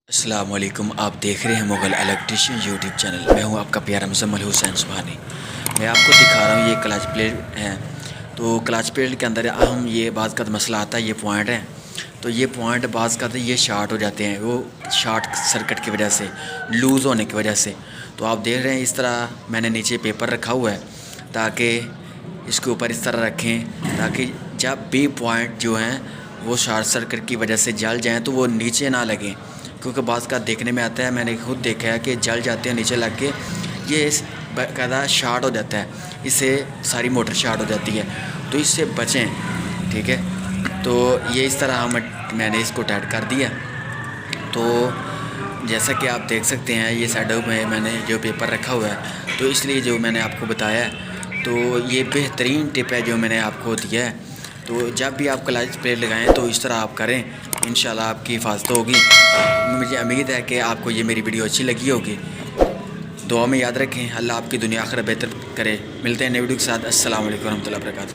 السلام علیکم، آپ دیکھ رہے ہیں مغل الیکٹریشین یوٹیوب چینل۔ میں ہوں آپ کا پیارا مزمل حسین سبحانی۔ میں آپ کو دکھا رہا ہوں یہ کلچ پلیٹ ہے۔ تو کلچ پلیٹ کے اندر اہم یہ بعض کا مسئلہ آتا ہے، یہ پوائنٹ ہے۔ تو یہ پوائنٹ بعض کا یہ شارٹ ہو جاتے ہیں، وہ شارٹ سرکٹ کی وجہ سے، لوز ہونے کی وجہ سے۔ تو آپ دیکھ رہے ہیں اس طرح میں نے نیچے پیپر رکھا ہوا ہے تاکہ اس کے اوپر اس طرح رکھیں تاکہ جب بھی پوائنٹ جو ہیں وہ شارٹ سرکٹ کی وجہ سے جل جائیں تو وہ نیچے نہ لگیں، کیونکہ بعض کا دیکھنے میں آتا ہے، میں نے خود دیکھا ہے کہ جل جاتے ہیں نیچے لگ کے، یہ باقاعدہ شارٹ ہو جاتا ہے، اس سے ساری موٹر شارٹ ہو جاتی ہے۔ تو اس سے بچیں، ٹھیک ہے۔ تو یہ اس طرح میں نے اس کو ٹائٹ کر دیا۔ تو جیسا کہ آپ دیکھ سکتے ہیں یہ سائڈوں میں نے جو پیپر رکھا ہوا ہے، تو اس لیے جو میں نے آپ کو بتایا ہے تو یہ بہترین ٹپ ہے جو میں نے آپ کو دیا ہے۔ تو جب بھی آپ کلچ پلیٹ لگائیں تو اس طرح آپ کریں، انشاءاللہ آپ کی حفاظت ہوگی۔ مجھے امید ہے کہ آپ کو یہ میری ویڈیو اچھی لگی ہوگی۔ دعا میں یاد رکھیں، اللہ آپ کی دنیا آخرت بہتر کرے۔ ملتے ہیں نئے ویڈیو کے ساتھ۔ السلام علیکم ورحمۃ اللہ وبرکاتہ۔